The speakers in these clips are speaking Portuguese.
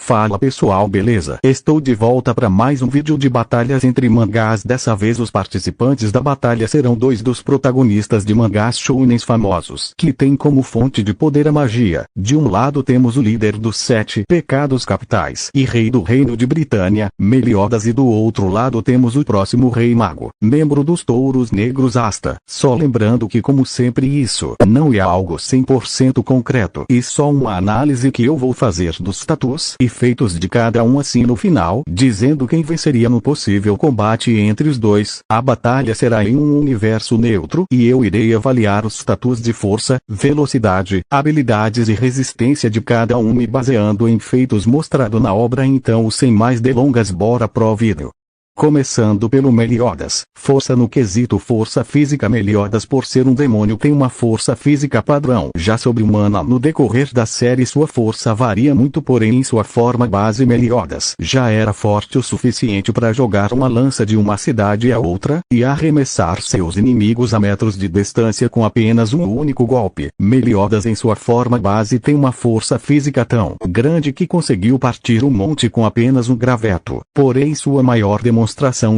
Fala pessoal, beleza? Estou de volta para mais um vídeo de batalhas entre mangás. Dessa vez os participantes da batalha serão dois dos protagonistas de mangás shounens famosos, que tem como fonte de poder a magia. De um lado temos o líder dos 7 pecados capitais e rei do reino de Britânia, Meliodas, e do outro lado temos o próximo rei mago, membro dos touros negros, Asta. Só lembrando que, como sempre, isso não é algo 100% concreto e só uma análise que eu vou fazer dos status e feitos de cada um, assim no final, dizendo quem venceria no possível combate entre os dois. A batalha será em um universo neutro e eu irei avaliar os status de força, velocidade, habilidades e resistência de cada um me baseando em feitos mostrado na obra. Então, sem mais delongas, bora pro vídeo. Começando pelo Meliodas. Força. No quesito força física, Meliodas, por ser um demônio, tem uma força física padrão já sobre-humana. No decorrer da série sua força varia muito, porém em sua forma base Meliodas já era forte o suficiente para jogar uma lança de uma cidade a outra e arremessar seus inimigos a metros de distância com apenas um único golpe. Meliodas em sua forma base tem uma força física tão grande que conseguiu partir um monte com apenas um graveto. Porém sua maior demonstração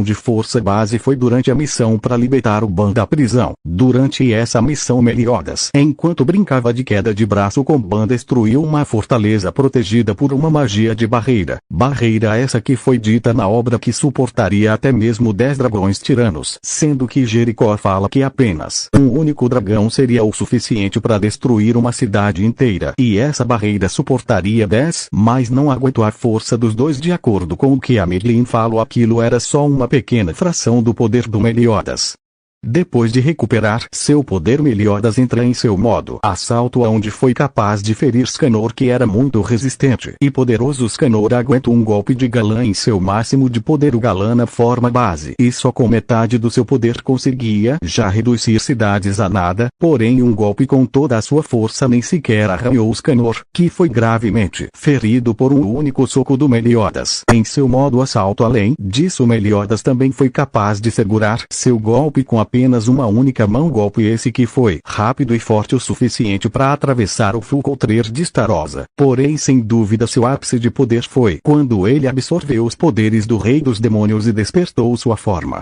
de força base foi durante a missão para libertar o Ban da prisão. Durante essa missão, Meliodas, enquanto brincava de queda de braço com Ban, destruiu uma fortaleza protegida por uma magia de barreira. Barreira essa que foi dita na obra que suportaria até mesmo 10 dragões tiranos, sendo que Jericó fala que apenas um único dragão seria o suficiente para destruir uma cidade inteira, e essa barreira suportaria 10, mas não aguentou a força dos dois. De acordo com o que a Merlin falou, aquilo era só uma pequena fração do poder do Meliodas. Depois de recuperar seu poder, Meliodas entra em seu modo assalto, onde foi capaz de ferir Scanor, que era muito resistente e poderoso. Scanor aguenta um golpe de Galan em seu máximo de poder. O Galan na forma base e só com metade do seu poder conseguia já reduzir cidades a nada, porém um golpe com toda a sua força nem sequer arranhou Scanor, que foi gravemente ferido por um único soco do Meliodas. Em seu modo assalto, além disso, Meliodas também foi capaz de segurar seu golpe com apenas uma única mão, golpe esse que foi rápido e forte o suficiente para atravessar o Fulcotrer de Starosa. Porém, sem dúvida, seu ápice de poder foi quando ele absorveu os poderes do Rei dos Demônios e despertou sua forma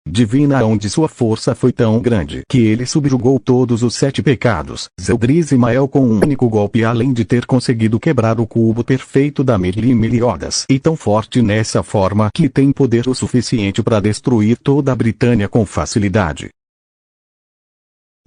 divina, onde sua força foi tão grande que ele subjugou todos os 7 pecados, Zeldris e Mael, com um único golpe, além de ter conseguido quebrar o cubo perfeito da Merlin. Meliodas e tão forte nessa forma que tem poder o suficiente para destruir toda a Britânia com facilidade.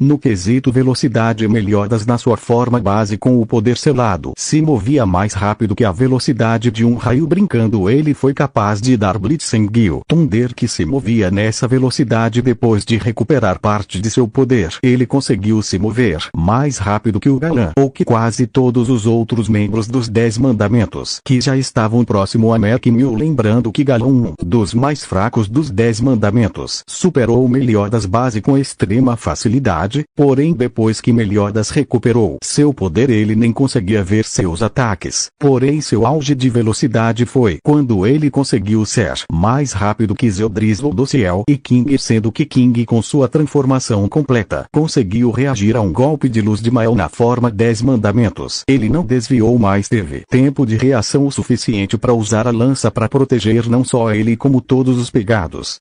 No quesito velocidade, Meliodas na sua forma base com o poder selado se movia mais rápido que a velocidade de um raio. Brincando, ele foi capaz de dar Blitzengil Thunder, que se movia nessa velocidade. Depois de recuperar parte de seu poder, ele conseguiu se mover mais rápido que o Galan, ou que quase todos os outros membros dos 10 mandamentos que já estavam próximo a Mekmil. Lembrando que Galan, um dos mais fracos dos 10 mandamentos, superou Meliodas base com extrema facilidade. Porém, depois que Meliodas recuperou seu poder, ele nem conseguia ver seus ataques. Porém, seu auge de velocidade foi quando ele conseguiu ser mais rápido que Zeldris Lodociel e King, sendo que King, com sua transformação completa, conseguiu reagir a um golpe de luz de Mael na forma 10 mandamentos. Ele não desviou, mas teve tempo de reação o suficiente para usar a lança para proteger não só ele como todos os pecados.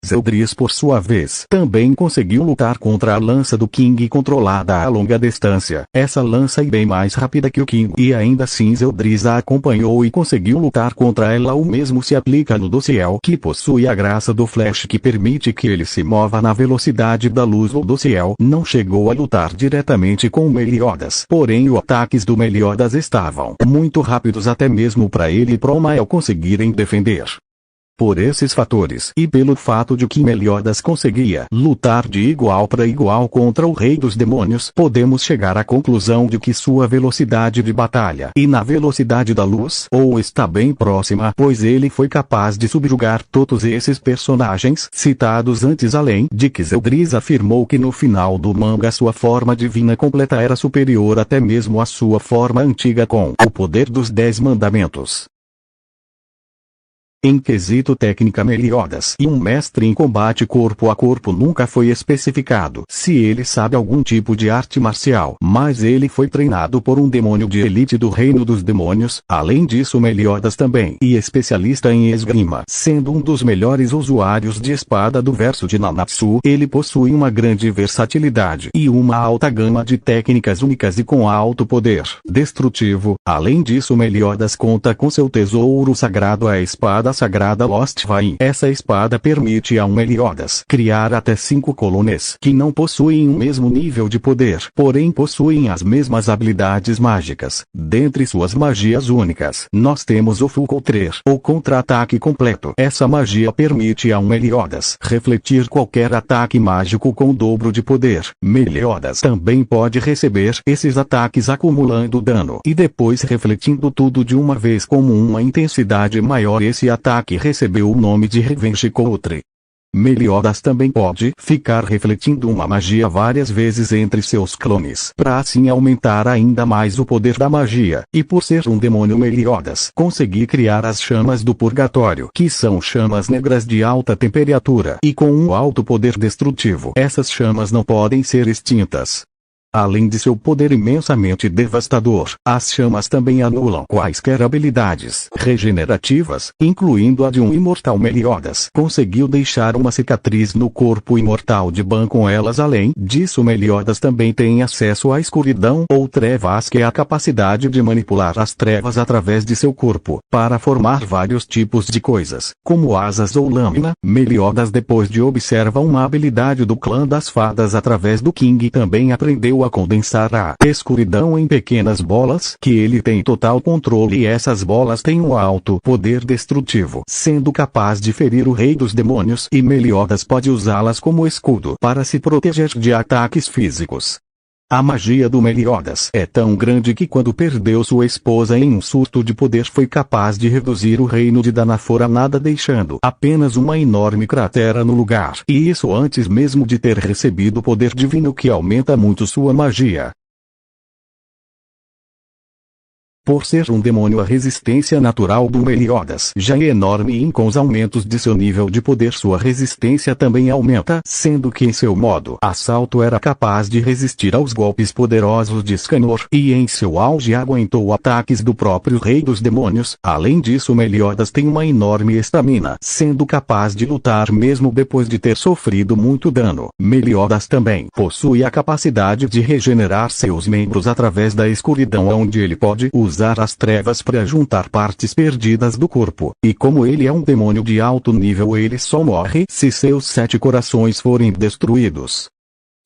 Zeldris, por sua vez, também conseguiu lutar contra a lança do King controlada a longa distância. Essa lança é bem mais rápida que o King, e ainda assim Zeldris a acompanhou e conseguiu lutar contra ela. O mesmo se aplica no Lodociel, que possui a graça do Flash, que permite que ele se mova na velocidade da luz. O Lodociel não chegou a lutar diretamente com Meliodas, porém os ataques do Meliodas estavam muito rápidos até mesmo para ele e pro Mael conseguirem defender. Por esses fatores e pelo fato de que Meliodas conseguia lutar de igual para igual contra o Rei dos Demônios, podemos chegar à conclusão de que sua velocidade de batalha e na velocidade da luz ou está bem próxima, pois ele foi capaz de subjugar todos esses personagens citados antes, além de que Zeldris afirmou que no final do manga sua forma divina completa era superior até mesmo à sua forma antiga com o poder dos 10 mandamentos. Em quesito técnica Meliodas e um mestre em combate corpo a corpo nunca foi especificado se ele sabe algum tipo de arte marcial, mas ele foi treinado por um demônio de elite do reino dos demônios. Além disso, Meliodas também é especialista em esgrima, sendo um dos melhores usuários de espada do verso de Nanatsu. Ele possui uma grande versatilidade e uma alta gama de técnicas únicas e com alto poder destrutivo. Além disso, Meliodas conta com seu tesouro sagrado, a espada sagrada Lostvain. Essa espada permite a um Meliodas criar até 5 clones que não possuem o mesmo nível de poder, porém possuem as mesmas habilidades mágicas. Dentre suas magias únicas, nós temos o Fulcotrer, o contra-ataque completo. Essa magia permite a um Meliodas refletir qualquer ataque mágico com o dobro de poder. Meliodas também pode receber esses ataques acumulando dano e depois refletindo tudo de uma vez como uma intensidade maior. Esse ataque recebeu o nome de Revenge Coutre. Meliodas também pode ficar refletindo uma magia várias vezes entre seus clones, para assim aumentar ainda mais o poder da magia. E por ser um demônio, Meliodas conseguir criar as chamas do purgatório, que são chamas negras de alta temperatura e com um alto poder destrutivo. Essas chamas não podem ser extintas. Além de seu poder imensamente devastador, as chamas também anulam quaisquer habilidades regenerativas, incluindo a de um imortal. Meliodas conseguiu deixar uma cicatriz no corpo imortal de Ban com elas. Além disso, Meliodas também tem acesso à escuridão ou trevas, que é a capacidade de manipular as trevas através de seu corpo, para formar vários tipos de coisas, como asas ou lâmina. Meliodas, depois de observar uma habilidade do clã das fadas através do King, também aprendeu a condensar a escuridão em pequenas bolas, que ele tem total controle, e essas bolas têm um alto poder destrutivo, sendo capaz de ferir o rei dos demônios, e Meliodas pode usá-las como escudo para se proteger de ataques físicos. A magia do Meliodas é tão grande que quando perdeu sua esposa em um surto de poder foi capaz de reduzir o reino de Danafor a nada, deixando apenas uma enorme cratera no lugar. E isso antes mesmo de ter recebido o poder divino, que aumenta muito sua magia. Por ser um demônio, a resistência natural do Meliodas já é enorme, e com os aumentos de seu nível de poder sua resistência também aumenta, sendo que em seu modo assalto era capaz de resistir aos golpes poderosos de Scanor, e em seu auge aguentou ataques do próprio rei dos demônios. Além disso, Meliodas tem uma enorme estamina, sendo capaz de lutar mesmo depois de ter sofrido muito dano. Meliodas também possui a capacidade de regenerar seus membros através da escuridão, onde ele pode usar as trevas para juntar partes perdidas do corpo, e como ele é um demônio de alto nível, ele só morre se seus 7 corações forem destruídos.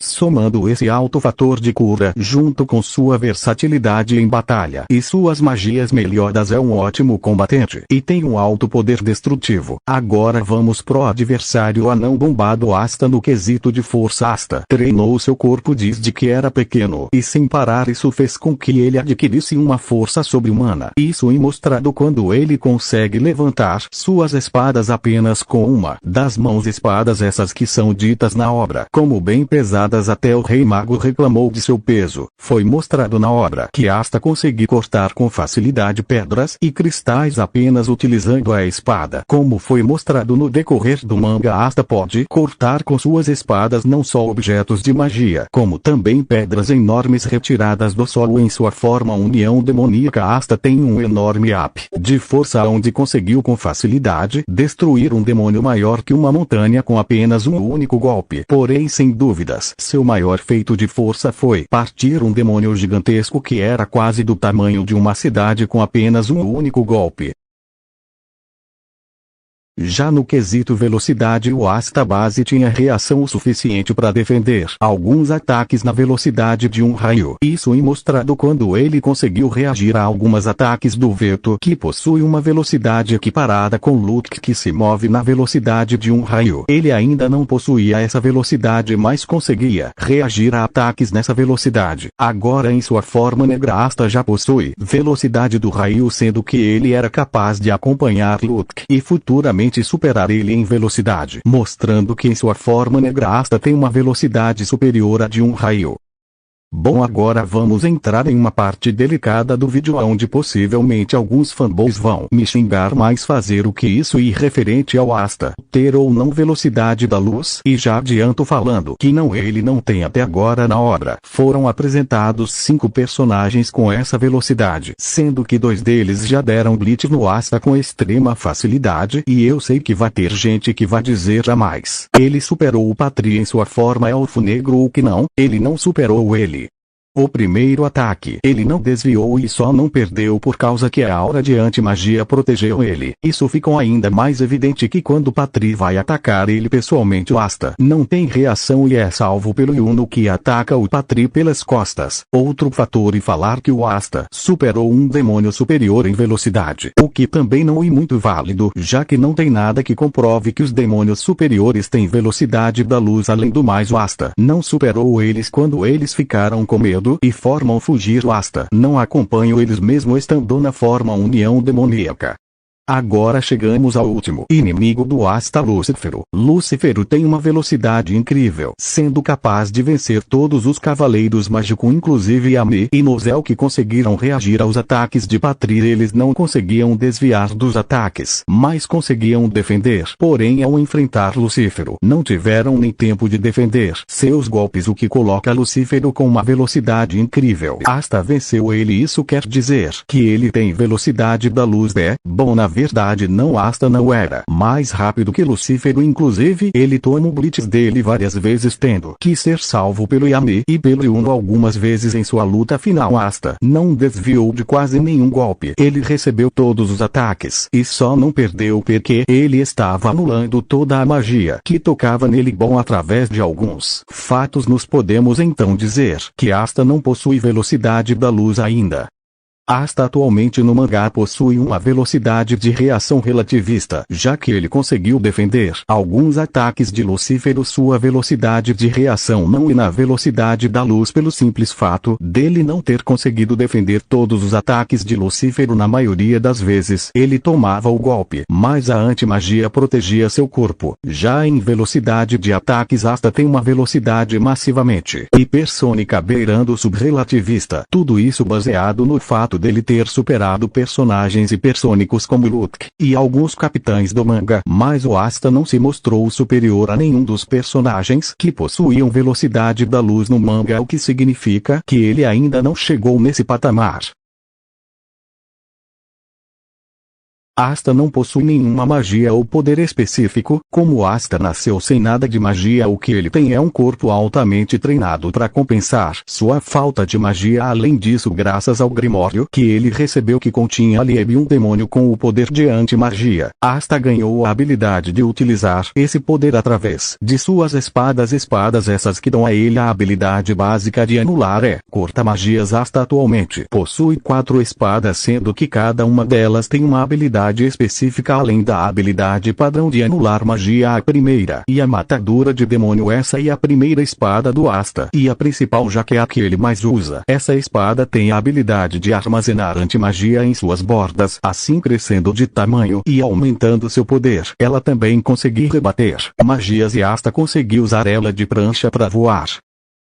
Somando esse alto fator de cura junto com sua versatilidade em batalha e suas magias, Meliodas é um ótimo combatente e tem um alto poder destrutivo. Agora vamos pro adversário anão bombado. Asta. No quesito de força, Asta treinou seu corpo desde que era pequeno, e sem parar isso fez com que ele adquirisse uma força sobre-humana. Isso é mostrado quando ele consegue levantar suas espadas apenas com uma das mãos, espadas essas que são ditas na obra como bem pesadas. Até o rei mago reclamou de seu peso. Foi mostrado na obra que Asta conseguiu cortar com facilidade pedras e cristais apenas utilizando a espada. Como foi mostrado no decorrer do manga, Asta pode cortar com suas espadas não só objetos de magia, como também pedras enormes retiradas do solo. Em sua forma união demoníaca, Asta tem um enorme up de força, onde conseguiu com facilidade destruir um demônio maior que uma montanha com apenas um único golpe. Porém, sem dúvidas, seu maior feito de força foi partir um demônio gigantesco que era quase do tamanho de uma cidade com apenas um único golpe. Já no quesito velocidade, o Asta base tinha reação o suficiente para defender alguns ataques na velocidade de um raio. Isso é mostrado quando ele conseguiu reagir a alguns ataques do Veto, que possui uma velocidade equiparada com Luke, que se move na velocidade de um raio. Ele ainda não possuía essa velocidade, mas conseguia reagir a ataques nessa velocidade. Agora, em sua forma negra, Asta já possui velocidade do raio, sendo que ele era capaz de acompanhar Luke e futuramente superar ele em velocidade, mostrando que em sua forma negra Asta tem uma velocidade superior à de um raio. Bom, agora vamos entrar em uma parte delicada do vídeo onde possivelmente alguns fanboys vão me xingar, mas fazer o que isso e referente ao Asta ter ou não velocidade da luz, e já adianto falando que ele não tem. Até agora na obra foram apresentados 5 personagens com essa velocidade, sendo que 2 deles já deram glitch no Asta com extrema facilidade, e eu sei que vai ter gente que vai dizer jamais. Ele superou o Patri em sua forma elfo negro ou que não, ele não superou ele. O primeiro ataque ele não desviou e só não perdeu por causa que a aura de anti-magia protegeu ele. Isso ficou ainda mais evidente que quando o Patri vai atacar ele pessoalmente, o Asta não tem reação e é salvo pelo Yuno que ataca o Patri pelas costas. Outro fator e falar que o Asta superou um demônio superior em velocidade, o que também não é muito válido, já que não tem nada que comprove que os demônios superiores têm velocidade da luz. Além do mais, o Asta não superou eles quando eles ficaram com medo e formam fugir. O Asta não acompanha eles mesmo estando na forma união demoníaca. Agora chegamos ao último inimigo do Asta, Lucifero. Lucifero tem uma velocidade incrível, sendo capaz de vencer todos os cavaleiros mágicos, inclusive Yami e Nozel, que conseguiram reagir aos ataques de Patri. Eles não conseguiam desviar dos ataques, mas conseguiam defender. Porém, ao enfrentar Lucifero, não tiveram nem tempo de defender seus golpes, o que coloca Lucifero com uma velocidade incrível. Asta venceu ele. Isso quer dizer que ele tem velocidade da luz. Bom, na verdade não, Asta não era mais rápido que Lucifero, inclusive ele toma blitz dele várias vezes, tendo que ser salvo pelo Yami e pelo Yuno algumas vezes em sua luta final. Asta não desviou de quase nenhum golpe, ele recebeu todos os ataques e só não perdeu porque ele estava anulando toda a magia que tocava nele. Bom, através de alguns fatos nos podemos então dizer que Asta não possui velocidade da luz ainda. Asta atualmente no mangá possui uma velocidade de reação relativista, já que ele conseguiu defender alguns ataques de Lucifero. Sua velocidade de reação não é na velocidade da luz pelo simples fato dele não ter conseguido defender todos os ataques de Lucifero. Na maioria das vezes ele tomava o golpe, mas a antimagia protegia seu corpo. Já em velocidade de ataques, Asta tem uma velocidade massivamente hipersônica beirando subrelativista. Tudo isso baseado no fato dele ter superado personagens hipersônicos como Luke e alguns capitães do manga, mas o Asta não se mostrou superior a nenhum dos personagens que possuíam velocidade da luz no manga, o que significa que ele ainda não chegou nesse patamar. Asta não possui nenhuma magia ou poder específico. Como Asta nasceu sem nada de magia, o que ele tem é um corpo altamente treinado para compensar sua falta de magia. Além disso, graças ao Grimório que ele recebeu que continha Liebe, um demônio com o poder de anti-magia, Asta ganhou a habilidade de utilizar esse poder através de suas espadas essas que dão a ele a habilidade básica de anular corta-magias. Asta atualmente possui 4 espadas, sendo que cada uma delas tem uma habilidade específica além da habilidade padrão de anular magia. A primeira e a matadora de demônio, essa é a primeira espada do Asta e a principal, já que é a que ele mais usa. Essa espada tem a habilidade de armazenar antimagia em suas bordas, assim crescendo de tamanho e aumentando seu poder. Ela também conseguiu rebater magias e Asta conseguiu usar ela de prancha para voar.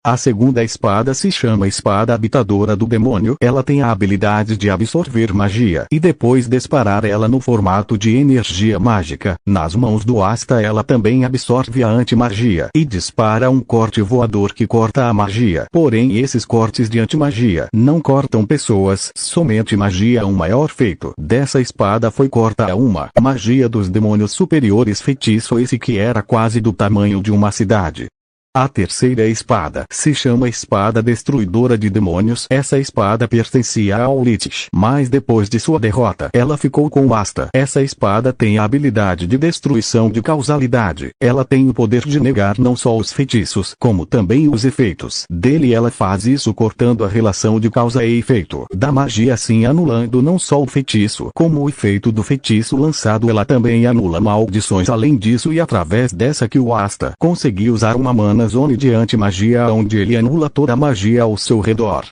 A segunda espada se chama Espada Habitadora do Demônio. Ela tem a habilidade de absorver magia e depois disparar ela no formato de energia mágica. Nas mãos do Asta ela também absorve a antimagia e dispara um corte voador que corta a magia. Porém, esses cortes de antimagia não cortam pessoas, somente magia. O maior feito dessa espada foi cortar uma magia dos demônios superiores, feitiço esse que era quase do tamanho de uma cidade. A terceira espada se chama Espada Destruidora de Demônios. Essa espada pertencia ao Lich, mas depois de sua derrota, ela ficou com o Asta. Essa espada tem a habilidade de destruição de causalidade. Ela tem o poder de negar não só os feitiços, como também os efeitos dele. Ela faz isso cortando a relação de causa e efeito da magia, assim anulando não só o feitiço, como o efeito do feitiço lançado. Ela também anula maldições. Além disso, e através dessa que o Asta conseguiu usar uma mana zone de anti-magia onde ele anula toda a magia ao seu redor.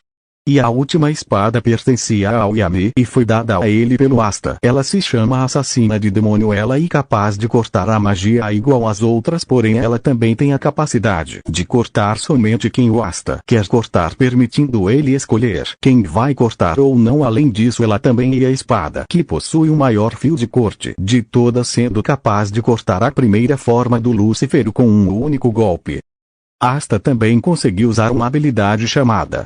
E a última espada pertencia ao Yami e foi dada a ele pelo Asta. Ela se chama Assassina de Demônio. Ela é capaz de cortar a magia igual às outras, porém ela também tem a capacidade de cortar somente quem o Asta quer cortar, permitindo ele escolher quem vai cortar ou não. Além disso, ela também é a espada que possui o maior fio de corte de todas, sendo capaz de cortar a primeira forma do Lúcifer com um único golpe. Asta também conseguiu usar uma habilidade chamada.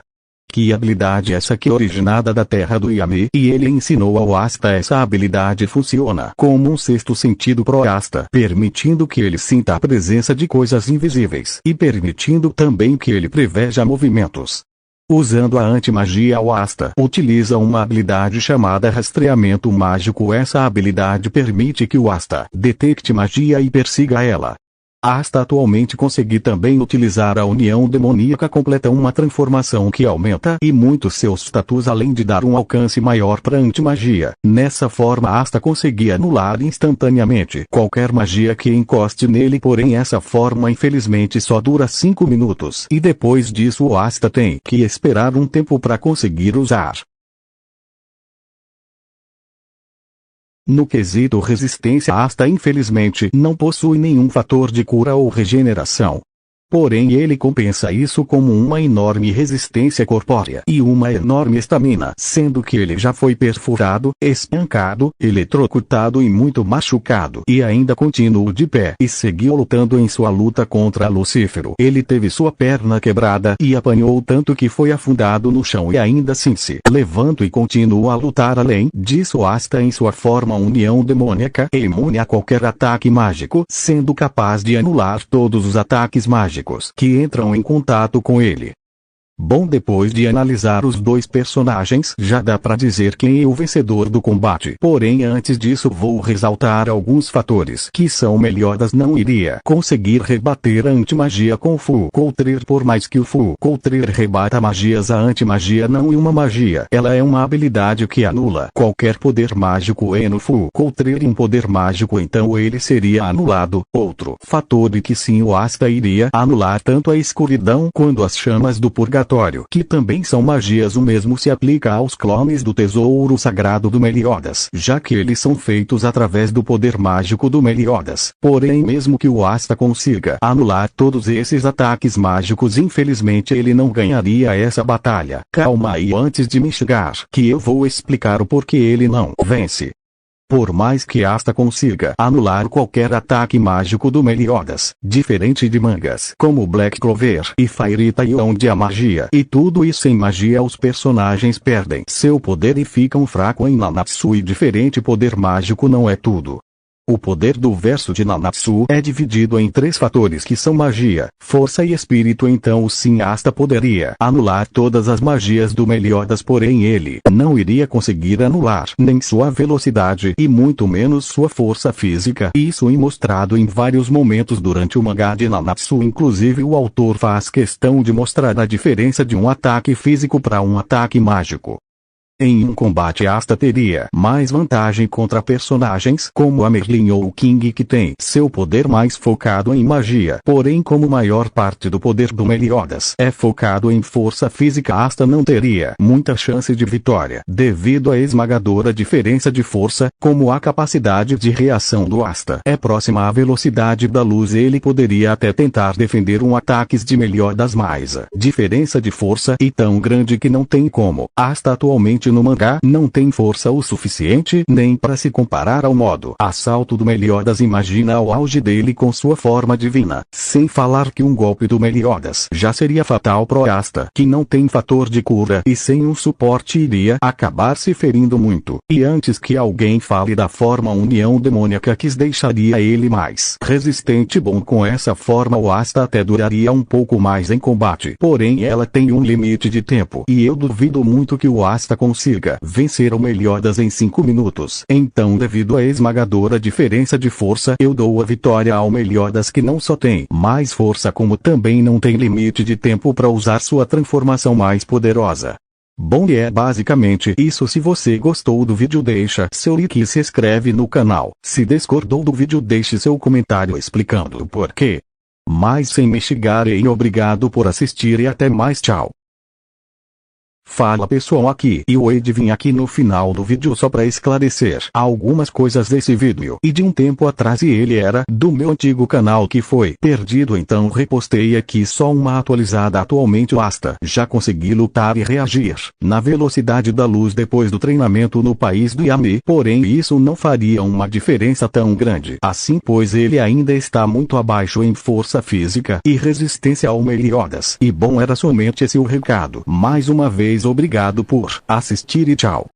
Que habilidade essa que é originada da terra do Yami, e ele ensinou ao Asta. Essa habilidade funciona como um sexto sentido pro Asta, permitindo que ele sinta a presença de coisas invisíveis e permitindo também que ele preveja movimentos. Usando a antimagia, o Asta utiliza uma habilidade chamada rastreamento mágico. Essa habilidade permite que o Asta detecte magia e persiga ela. Asta atualmente consegue também utilizar a união demoníaca completa, uma transformação que aumenta e muito seus status, além de dar um alcance maior para a antimagia. Nessa forma, Asta consegue anular instantaneamente qualquer magia que encoste nele, porém essa forma infelizmente só dura 5 minutos e depois disso o Asta tem que esperar um tempo para conseguir usar. No quesito resistência, Asta infelizmente não possui nenhum fator de cura ou regeneração. Porém ele compensa isso como uma enorme resistência corpórea e uma enorme estamina, sendo que ele já foi perfurado, espancado, eletrocutado e muito machucado, e ainda continuou de pé e seguiu lutando em sua luta contra Lucífero. Ele teve sua perna quebrada e apanhou tanto que foi afundado no chão, e ainda assim se levanta e continua a lutar. Além disso, Asta em sua forma união demônica é imune a qualquer ataque mágico, sendo capaz de anular todos os ataques mágicos que entram em contato com ele. Bom, depois de analisar os dois personagens, já dá pra dizer quem é o vencedor do combate. Porém antes disso vou ressaltar alguns fatores que são Meliodas não iria conseguir rebater a antimagia com o Fu Cultrir. Por mais que o Fu Cultrir rebata magias, a antimagia não é uma magia, ela é uma habilidade que anula qualquer poder mágico, e no Fu Cultrir um poder mágico, então ele seria anulado. Outro fator é que sim, o Asta iria anular tanto a escuridão quanto as chamas do purgatório, que também são magias. O mesmo se aplica aos clones do tesouro sagrado do Meliodas, já que eles são feitos através do poder mágico do Meliodas. Porém mesmo que o Asta consiga anular todos esses ataques mágicos, infelizmente ele não ganharia essa batalha. Calma aí, antes de me chegar, que eu vou explicar o porquê ele não vence. Por mais que Asta consiga anular qualquer ataque mágico do Meliodas, diferente de mangas como Black Clover e Fairy Tail, onde a magia e tudo isso sem magia, os personagens perdem seu poder e ficam fracos em Nanatsu, e diferente poder mágico não é tudo. O poder do verso de Nanatsu é dividido em 3 fatores, que são magia, força e espírito. Então sim, Asta poderia anular todas as magias do Meliodas, porém ele não iria conseguir anular nem sua velocidade e muito menos sua força física. Isso é mostrado em vários momentos durante o mangá de Nanatsu. Inclusive o autor faz questão de mostrar a diferença de um ataque físico para um ataque mágico. Em um combate, Asta teria mais vantagem contra personagens como a Merlin ou o King, que tem seu poder mais focado em magia. Porém como maior parte do poder do Meliodas é focado em força física, Asta não teria muita chance de vitória devido à esmagadora diferença de força. Como a capacidade de reação do Asta é próxima à velocidade da luz, ele poderia até tentar defender um ataque de Meliodas, mas a diferença de força é tão grande que não tem como. Asta atualmente no mangá não tem força o suficiente nem para se comparar ao modo assalto do Meliodas. Imagina o auge dele com sua forma divina, sem falar que um golpe do Meliodas já seria fatal pro Asta, que não tem fator de cura e sem um suporte iria acabar se ferindo muito. E antes que alguém fale da forma união demoníaca, que deixaria ele mais resistente, bom, com essa forma o Asta até duraria um pouco mais em combate, porém ela tem um limite de tempo e eu duvido muito que o Asta consiga vencer o Meliodas em 5 minutos. Então devido à esmagadora diferença de força, eu dou a vitória ao Meliodas, que não só tem mais força como também não tem limite de tempo para usar sua transformação mais poderosa. Bom, e é basicamente isso. Se você gostou do vídeo, deixa seu like e se inscreve no canal. Se discordou do vídeo, deixe seu comentário explicando o porquê. Mas sem me xingar, obrigado por assistir e até mais, tchau. Fala pessoal, aqui e o Wade, vim aqui no final do vídeo só pra esclarecer algumas coisas desse vídeo e de um tempo atrás, e ele era do meu antigo canal que foi perdido, então repostei aqui só uma atualizada. Atualmente basta, já consegui lutar e reagir na velocidade da luz depois do treinamento no país do Yami, porém isso não faria uma diferença tão grande assim, pois ele ainda está muito abaixo em força física e resistência ao Meliodas. E bom, era somente esse o recado. Mais uma vez obrigado por assistir e tchau.